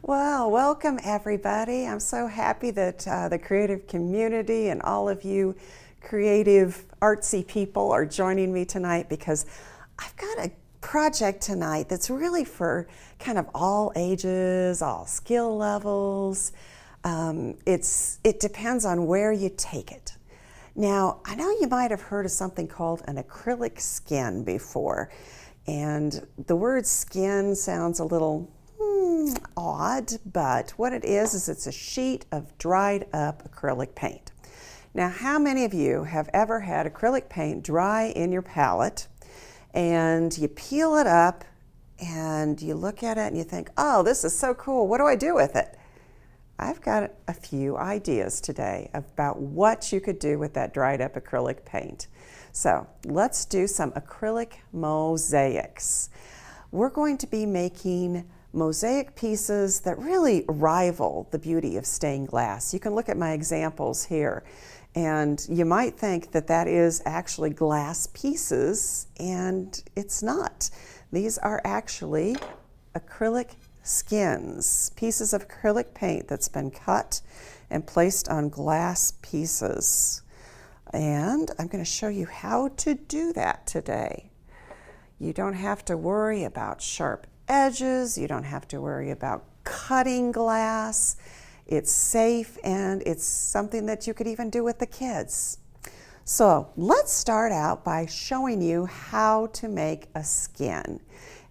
Well, welcome everybody. I'm so happy that the creative community and all of you creative artsy people are joining me tonight because I've got a project tonight that's really for kind of all ages, all skill levels. It depends on where you take it. Now, I know you might have heard of something called an acrylic skin before, and the word skin sounds a little odd, but what it is it's a sheet of dried up acrylic paint. Now, how many of you have ever had acrylic paint dry in your palette and you peel it up and you look at it and you think, oh, this is so cool, what do I do with it? I've got a few ideas today about what you could do with that dried up acrylic paint. So let's do some acrylic mosaics. We're going to be making mosaic pieces that really rival the beauty of stained glass. You can look at my examples here and you might think that that is actually glass pieces, and it's not. These are actually acrylic skins, pieces of acrylic paint that's been cut and placed on glass pieces. And I'm going to show you how to do that today. You don't have to worry about sharp edges, you don't have to worry about cutting glass. It's safe and it's something that you could even do with the kids. So let's start out by showing you how to make a skin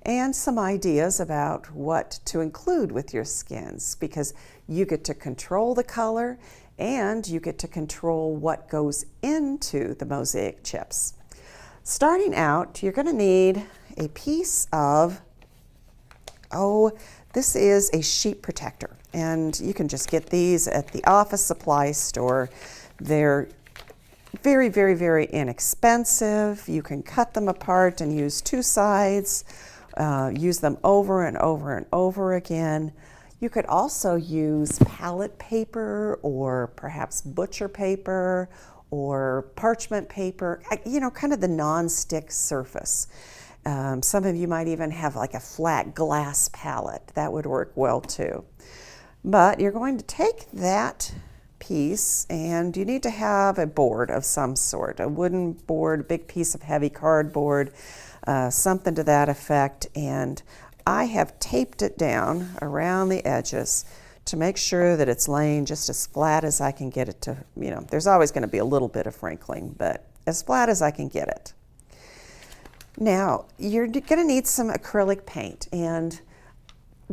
and some ideas about what to include with your skins, because you get to control the color and you get to control what goes into the mosaic chips. Starting out, you're going to need a piece of, this is a sheet protector, and you can just get these at the office supply store. They're very, very, very inexpensive. You can cut them apart and use two sides, use them over and over and over again. You could also use palette paper or perhaps butcher paper or parchment paper, you know, kind of the non-stick surface. Some of you might even have like a flat glass palette. That would work well too. But you're going to take that piece and you need to have a board of some sort, a wooden board, a big piece of heavy cardboard, something to that effect. And I have taped it down around the edges to make sure that it's laying just as flat as I can get it to, you know, there's always going to be a little bit of wrinkling, but as flat as I can get it. Now, you're going to need some acrylic paint, and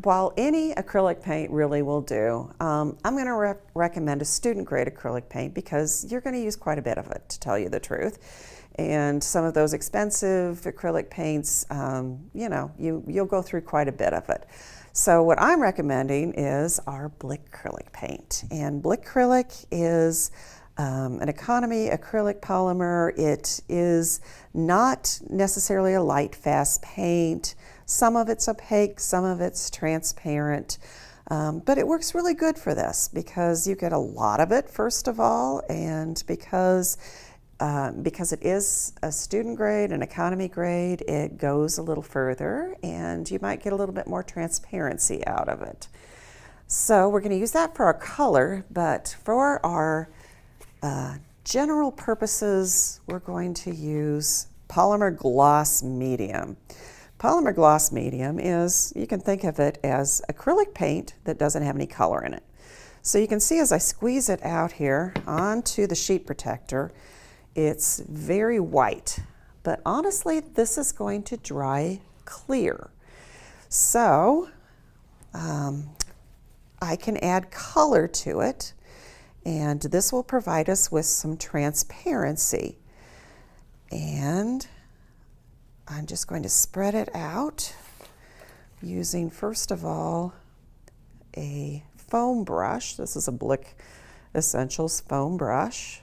while any acrylic paint really will do, I'm going to recommend a student-grade acrylic paint because you're going to use quite a bit of it, to tell you the truth. And some of those expensive acrylic paints, you know, you'll go through quite a bit of it. So what I'm recommending is our Blick acrylic paint. And Blick acrylic is an economy acrylic polymer. It is not necessarily a light, fast paint. Some of it's opaque, some of it's transparent, but it works really good for this because you get a lot of it, first of all, and because it is a student grade, an economy grade, it goes a little further and you might get a little bit more transparency out of it. So we're going to use that for our color, but for our general purposes, we're going to use polymer gloss medium. Polymer gloss medium is, you can think of it as acrylic paint that doesn't have any color in it. So you can see as I squeeze it out here onto the sheet protector, it's very white, but honestly, this is going to dry clear. So I can add color to it, and this will provide us with some transparency. And I'm just going to spread it out using, first of all, a foam brush. This is a Blick Essentials foam brush.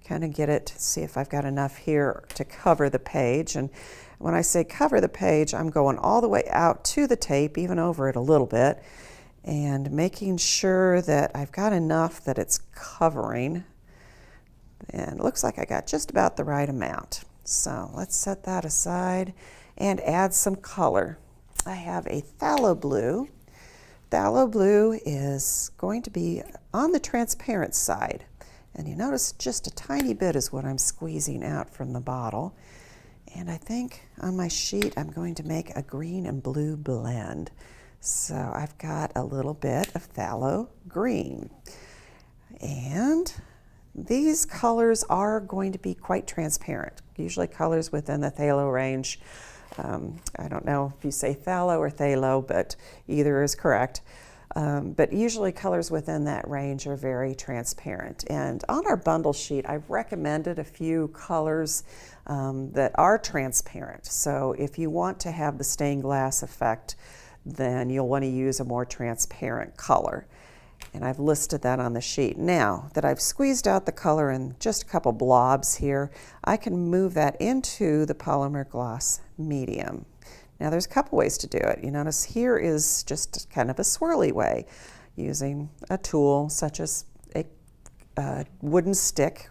Kind of get it, see if I've got enough here to cover the page. And when I say cover the page, I'm going all the way out to the tape, even over it a little bit, and making sure that I've got enough that it's covering. And it looks like I got just about the right amount. So let's set that aside and add some color. I have a phthalo blue phthalo blue is going to be on the transparent side. And you notice just a tiny bit is what I'm squeezing out from the bottle. And I think on my sheet I'm going to make a green and blue blend. So I've got a little bit of phthalo green. And these colors are going to be quite transparent. Usually colors within the phthalo range, I don't know if you say phthalo or phthalo, but either is correct. But usually colors within that range are very transparent. And on our bundle sheet, I've recommended a few colors that are transparent. So if you want to have the stained glass effect, then you'll want to use a more transparent color. And I've listed that on the sheet. Now that I've squeezed out the color in just a couple blobs here, I can move that into the polymer gloss medium. Now there's a couple ways to do it. You notice here is just kind of a swirly way, using a tool such as a wooden stick.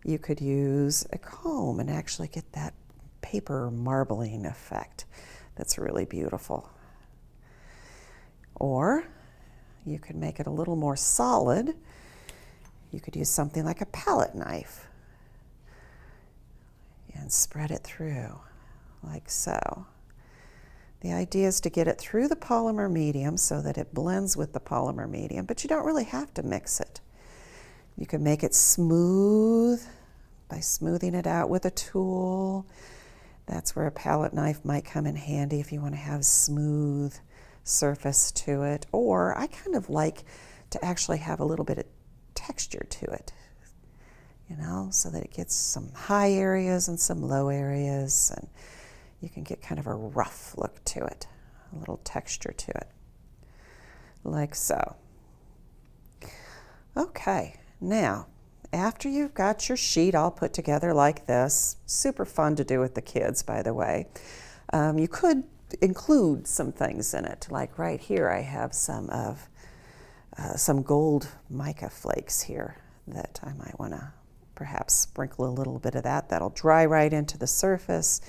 You could use a comb and actually get that paper marbling effect. That's really beautiful. Or you could make it a little more solid. You could use something like a palette knife and spread it through like so. The idea is to get it through the polymer medium so that it blends with the polymer medium, but you don't really have to mix it. You can make it smooth by smoothing it out with a tool. That's where a palette knife might come in handy if you want to have smooth surface to it. Or I kind of like to actually have a little bit of texture to it, you know, so that it gets some high areas and some low areas, and you can get kind of a rough look to it, a little texture to it, like so. Okay, now, after you've got your sheet all put together like this, super fun to do with the kids, by the way, you could include some things in it. Like right here, I have some gold mica flakes here that I might want to perhaps sprinkle a little bit of that. That'll dry right into the surface,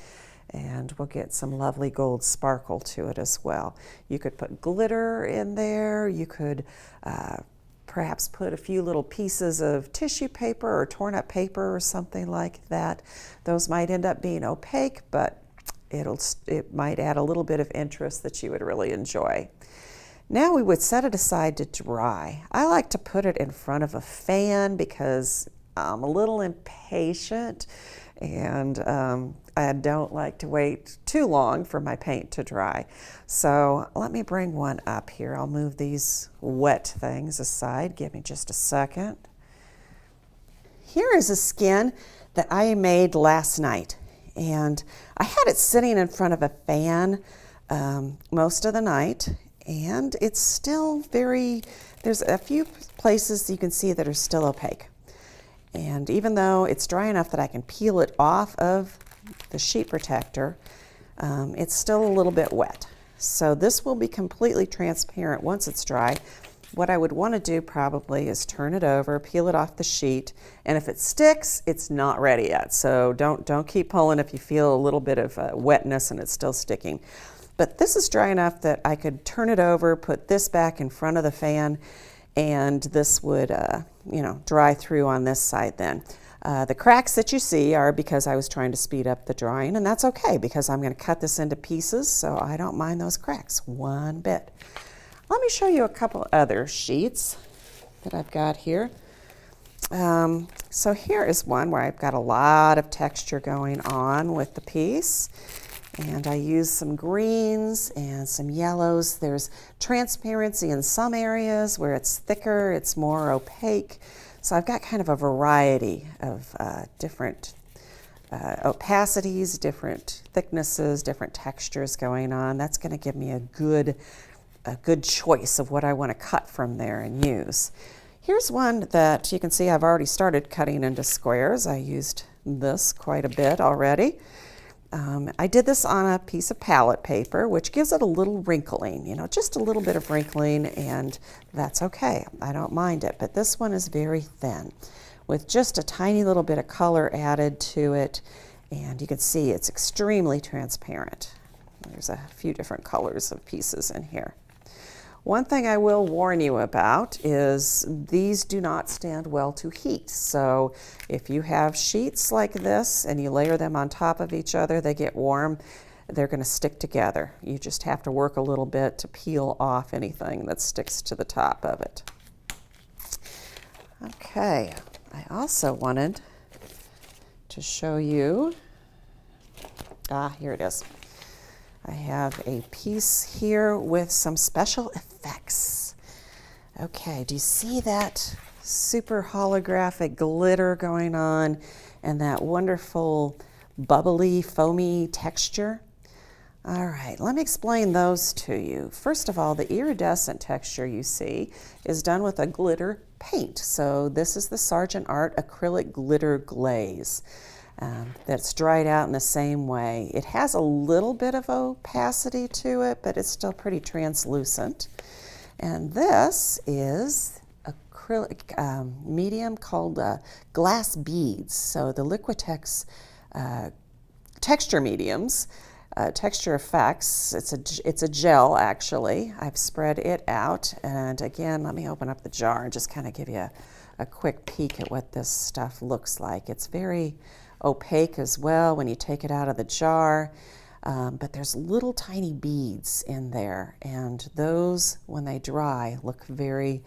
and we'll get some lovely gold sparkle to it as well. You could put glitter in there. You could perhaps put a few little pieces of tissue paper or torn up paper or something like that. Those might end up being opaque, but it might add a little bit of interest that you would really enjoy. Now we would set it aside to dry. I like to put it in front of a fan because I'm a little impatient, and I don't like to wait too long for my paint to dry. So let me bring one up here. I'll move these wet things aside. Give me just a second. Here is a skin that I made last night, and I had it sitting in front of a fan most of the night, and it's still there's a few places you can see that are still opaque. And even though it's dry enough that I can peel it off of the sheet protector, it's still a little bit wet. So this will be completely transparent once it's dry. What I would want to do probably is turn it over, peel it off the sheet, and if it sticks, it's not ready yet. So don't keep pulling if you feel a little bit of wetness and it's still sticking. But this is dry enough that I could turn it over, put this back in front of the fan, and this would dry through on this side then. The cracks that you see are because I was trying to speed up the drying, and that's okay because I'm going to cut this into pieces, so I don't mind those cracks one bit. Let me show you a couple other sheets that I've got here. So here is one where I've got a lot of texture going on with the piece. And I use some greens and some yellows. There's transparency in some areas where it's thicker, it's more opaque. So I've got kind of a variety of different opacities, different thicknesses, different textures going on. That's going to give me a good choice of what I want to cut from there and use. Here's one that you can see I've already started cutting into squares. I used this quite a bit already. I did this on a piece of palette paper, which gives it a little wrinkling, just a little bit of wrinkling, and that's okay. I don't mind it. But this one is very thin with just a tiny little bit of color added to it, and you can see it's extremely transparent. There's a few different colors of pieces in here. One thing I will warn you about is these do not stand well to heat. So if you have sheets like this and you layer them on top of each other, they get warm, they're going to stick together. You just have to work a little bit to peel off anything that sticks to the top of it. Okay, I also wanted to show you, here it is. I have a piece here with some special effects. Okay, do you see that super holographic glitter going on and that wonderful bubbly, foamy texture? All right, let me explain those to you. First of all, the iridescent texture you see is done with a glitter paint. So this is the Sargent Art Acrylic Glitter Glaze. That's dried out in the same way. It has a little bit of opacity to it, but it's still pretty translucent. And this is acrylic medium called glass beads. So the Liquitex texture mediums, texture effects, it's a gel actually. I've spread it out, and again, let me open up the jar and just kind of give you a quick peek at what this stuff looks like. It's very opaque as well when you take it out of the jar, but there's little tiny beads in there, and those, when they dry, look very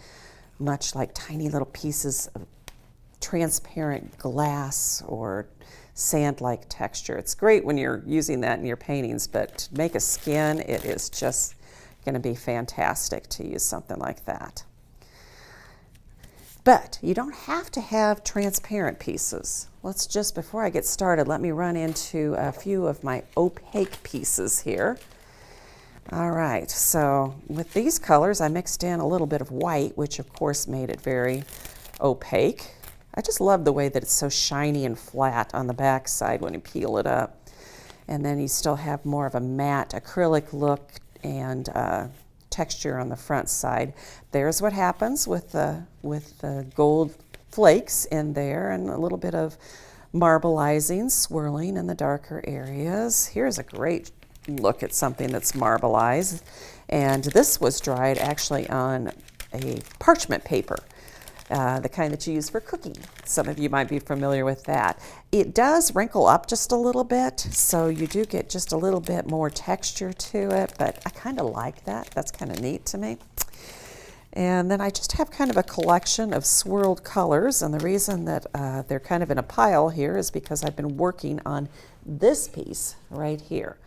much like tiny little pieces of transparent glass or sand-like texture. It's great when you're using that in your paintings, but to make a skin, it is just going to be fantastic to use something like that. But you don't have to have transparent pieces. Let's just, before I get started, let me run into a few of my opaque pieces here. All right, so with these colors, I mixed in a little bit of white, which of course made it very opaque. I just love the way that it's so shiny and flat on the back side when you peel it up. And then you still have more of a matte acrylic look and texture on the front side. There's what happens with the gold flakes in there and a little bit of marbleizing, swirling in the darker areas. Here's a great look at something that's marbleized. And this was dried actually on a parchment paper, the kind that you use for cooking. Some of you might be familiar with that. It does wrinkle up just a little bit, so you do get just a little bit more texture to it, but I kind of like that. That's kind of neat to me. And then I just have kind of a collection of swirled colors, and the reason that they're kind of in a pile here is because I've been working on this piece right here.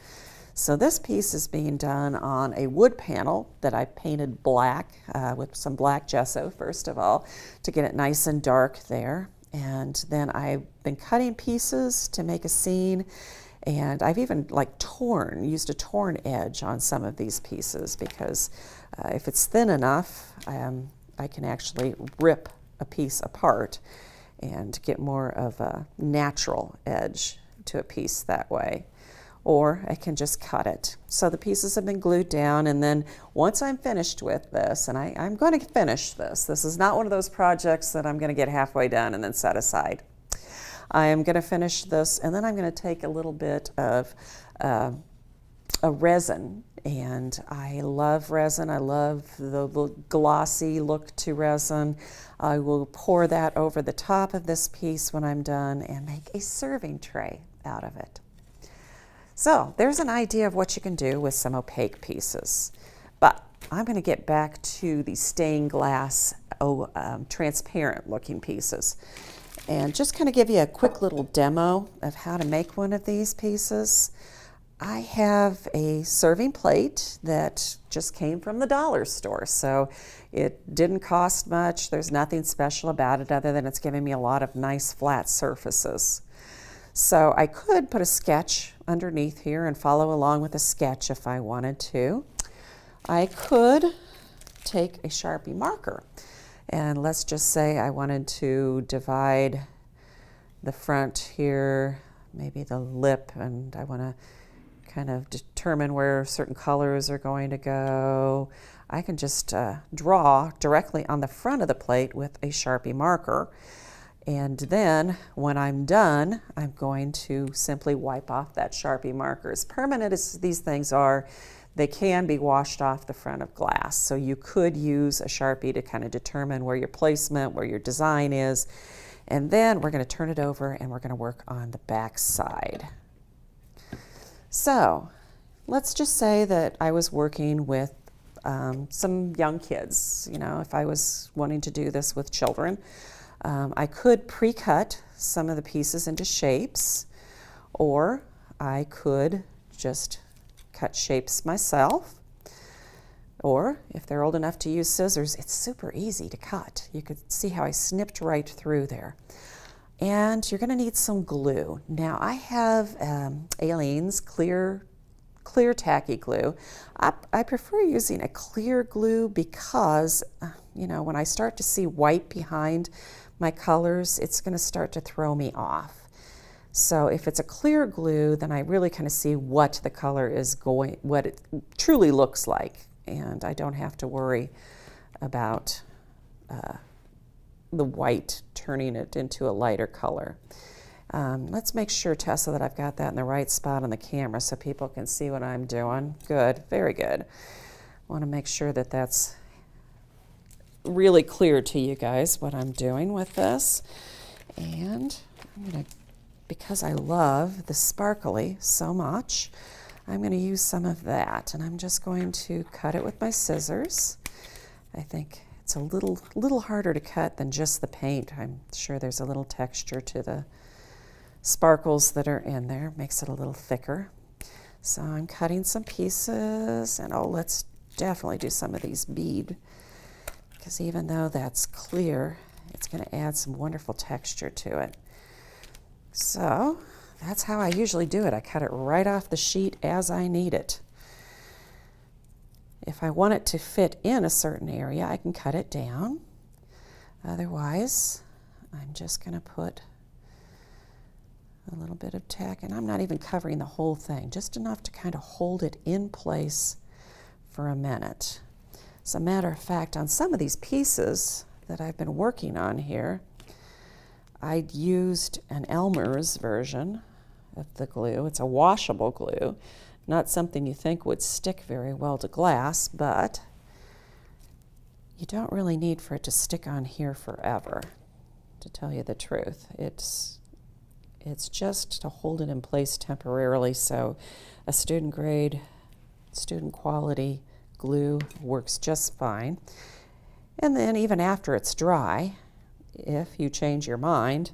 So this piece is being done on a wood panel that I painted black with some black gesso, first of all, to get it nice and dark there. And then I've been cutting pieces to make a scene, and I've even used a torn edge on some of these pieces because if it's thin enough, I can actually rip a piece apart and get more of a natural edge to a piece that way. Or I can just cut it. So the pieces have been glued down, and then once I'm finished with this, and I'm going to finish this. This is not one of those projects that I'm going to get halfway done and then set aside. I am going to finish this, and then I'm going to take a little bit of a resin, and I love resin. I love the glossy look to resin. I will pour that over the top of this piece when I'm done and make a serving tray out of it. So there's an idea of what you can do with some opaque pieces. But I'm going to get back to the stained glass, transparent looking pieces. And just kind of give you a quick little demo of how to make one of these pieces. I have a serving plate that just came from the dollar store. So it didn't cost much. There's nothing special about it other than it's giving me a lot of nice flat surfaces. So I could put a sketch underneath here and follow along with a sketch if I wanted to. I could take a Sharpie marker, and let's just say I wanted to divide the front here, maybe the lip, and I want to kind of determine where certain colors are going to go. I can just draw directly on the front of the plate with a Sharpie marker. And then when I'm done, I'm going to simply wipe off that Sharpie marker. As permanent as these things are, they can be washed off the front of glass. So you could use a Sharpie to kind of determine where your placement, where your design is. And then we're going to turn it over and we're going to work on the back side. So let's just say that I was working with some young kids. You know, if I was wanting to do this with children, I could pre-cut some of the pieces into shapes, or I could just cut shapes myself. Or if they're old enough to use scissors, it's super easy to cut. You could see how I snipped right through there. And you're going to need some glue. Now I have Aleene's clear tacky glue. I prefer using a clear glue because, you know, when I start to see white behind my colors, it's going to start to throw me off. So if it's a clear glue, then I really kind of see what the color is going, what it truly looks like, and I don't have to worry about the white turning it into a lighter color. Let's make sure, Tessa, that I've got that in the right spot on the camera so people can see what I'm doing. Good, very good. I want to make sure that that's really clear to you guys what I'm doing with this. And I'm going to, because I love the sparkly so much, I'm going to use some of that, and I'm just going to cut it with my scissors. I think it's a little harder to cut than just the paint. I'm sure there's a little texture to the sparkles that are in there, makes it a little thicker. So I'm cutting some pieces, and oh, let's definitely do some of these bead, because even though that's clear, it's going to add some wonderful texture to it. So that's how I usually do it. I cut it right off the sheet as I need it. If I want it to fit in a certain area, I can cut it down. Otherwise, I'm just going to put a little bit of tack, and I'm not even covering the whole thing, just enough to kind of hold it in place for a minute. As a matter of fact, on some of these pieces that I've been working on here, I'd used an Elmer's version of the glue. It's a washable glue, not something you think would stick very well to glass, but you don't really need for it to stick on here forever, to tell you the truth. It's just to hold it in place temporarily, so a student grade, student quality glue works just fine. And then even after it's dry, if you change your mind,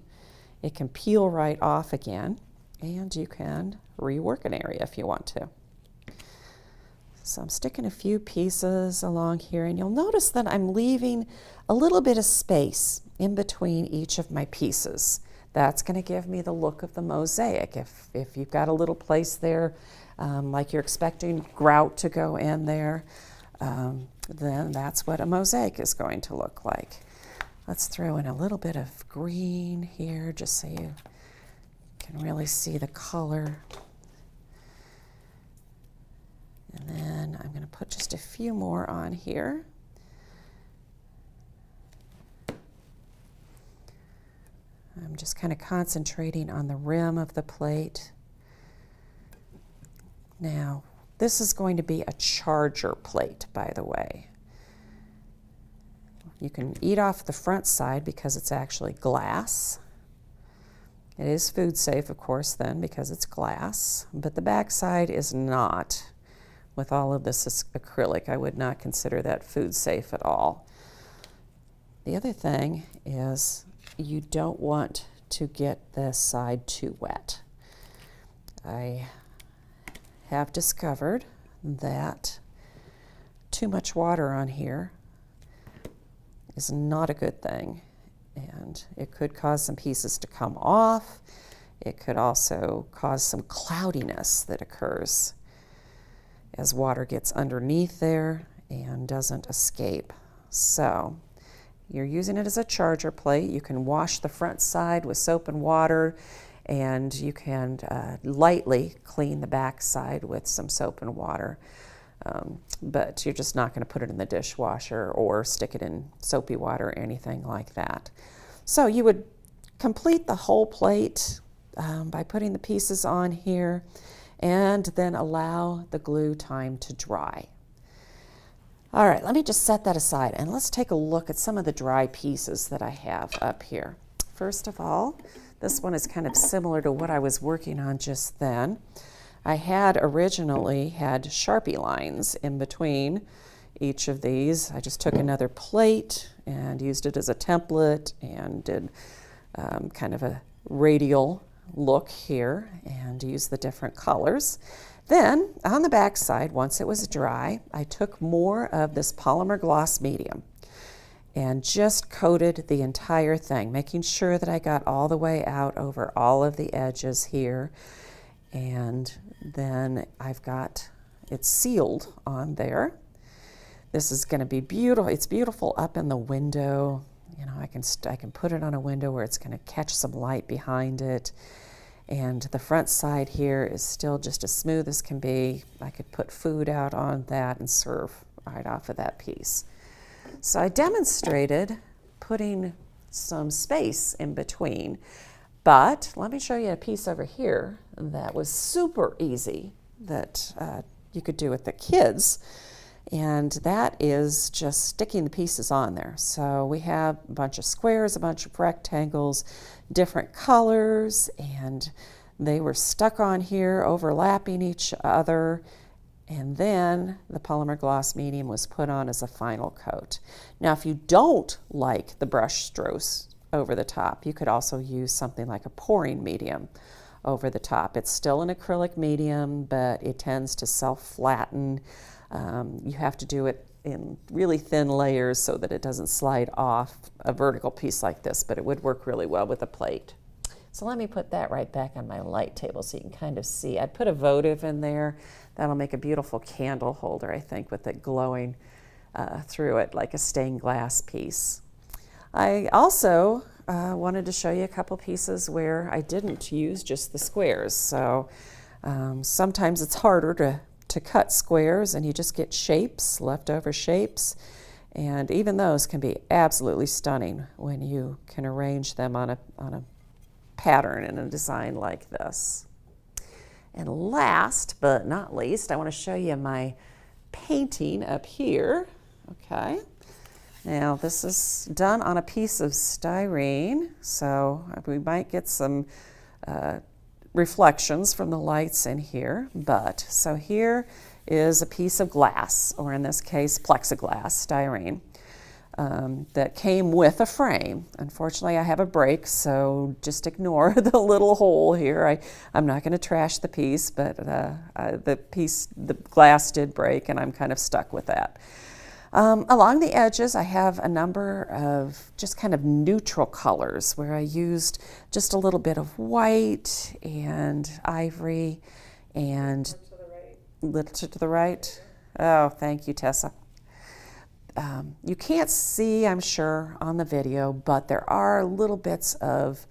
it can peel right off again, and you can rework an area if you want to. So I'm sticking a few pieces along here, and you'll notice that I'm leaving a little bit of space in between each of my pieces. That's going to give me the look of the mosaic. If you've got a little place there, like you're expecting grout to go in there, then that's what a mosaic is going to look like. Let's throw in a little bit of green here just so you can really see the color. And then I'm going to put just a few more on here. I'm just kind of concentrating on the rim of the plate. Now, this is going to be a charger plate, by the way. You can eat off the front side because it's actually glass. It is food safe, of course, then, because it's glass, but the back side is not. With all of this acrylic, I would not consider that food safe at all. The other thing is you don't want to get this side too wet. I have discovered that too much water on here is not a good thing, and it could cause some pieces to come off. It could also cause some cloudiness that occurs as water gets underneath there and doesn't escape. So you're using it as a charger plate. You can wash the front side with soap and water, and you can lightly clean the back side with some soap and water. But you're just not going to put it in the dishwasher or stick it in soapy water or anything like that. So you would complete the whole plate by putting the pieces on here, and then allow the glue time to dry. All right, let me just set that aside and let's take a look at some of the dry pieces that I have up here. First of all, this one is kind of similar to what I was working on just then. I had originally had Sharpie lines in between each of these. I just took another plate and used it as a template and did kind of a radial look here and used the different colors. Then on the back side, once it was dry, I took more of this polymer gloss medium and just coated the entire thing, making sure that I got all the way out over all of the edges here. And then I've got it sealed on there. This is going to be beautiful. It's beautiful up in the window. You know, I can put it on a window where it's going to catch some light behind it. And the front side here is still just as smooth as can be. I could put food out on that and serve right off of that piece. So I demonstrated putting some space in between, but let me show you a piece over here that was super easy that you could do with the kids. And that is just sticking the pieces on there. So we have a bunch of squares, a bunch of rectangles, different colors, and they were stuck on here, overlapping each other. And then the polymer gloss medium was put on as a final coat. Now, if you don't like the brush strokes over the top, you could also use something like a pouring medium over the top. It's still an acrylic medium, but it tends to self-flatten. You have to do it in really thin layers so that it doesn't slide off a vertical piece like this, but it would work really well with a plate. So let me put that right back on my light table so you can kind of see. I'd put a votive in there. That'll make a beautiful candle holder, I think, with it glowing through it like a stained glass piece. I also wanted to show you a couple pieces where I didn't use just the squares. So sometimes it's harder to cut squares and you just get shapes, leftover shapes, and even those can be absolutely stunning when you can arrange them on a pattern in a design like this. And last but not least, I want to show you my painting up here. Okay, now this is done on a piece of styrene, so we might get some reflections from the lights in here, but so here is a piece of glass, or in this case plexiglass, styrene, that came with a frame. Unfortunately, I have a break, so just ignore the little hole here. I'm not going to trash the piece, but the glass did break and I'm kind of stuck with that. Along the edges, I have a number of just kind of neutral colors where I used just a little bit of white and ivory and little to the right. Oh, thank you, Tessa. You can't see, I'm sure, on the video, but there are little bits of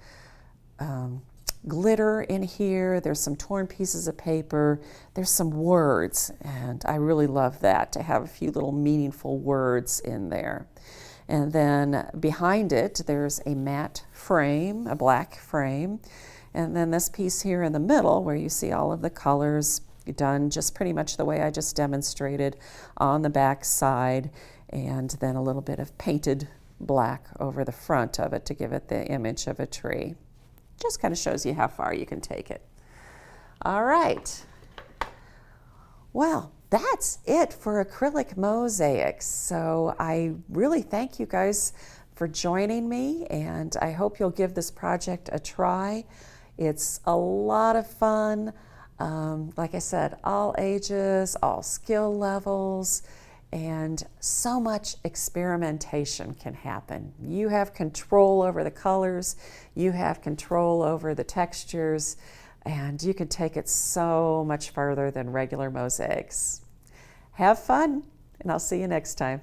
glitter in here. There's some torn pieces of paper. There's some words, and I really love that, to have a few little meaningful words in there. And then behind it, there's a matte frame, a black frame. And then this piece here in the middle, where you see all of the colors done just pretty much the way I just demonstrated on the back side, and then a little bit of painted black over the front of it to give it the image of a tree. Just kind of shows you how far you can take it. All right. Well, that's it for acrylic mosaics. So I really thank you guys for joining me, and I hope you'll give this project a try. It's a lot of fun. Like I said, all ages, all skill levels, and so much experimentation can happen. You have control over the colors, you have control over the textures, and you can take it so much further than regular mosaics. Have fun, and I'll see you next time.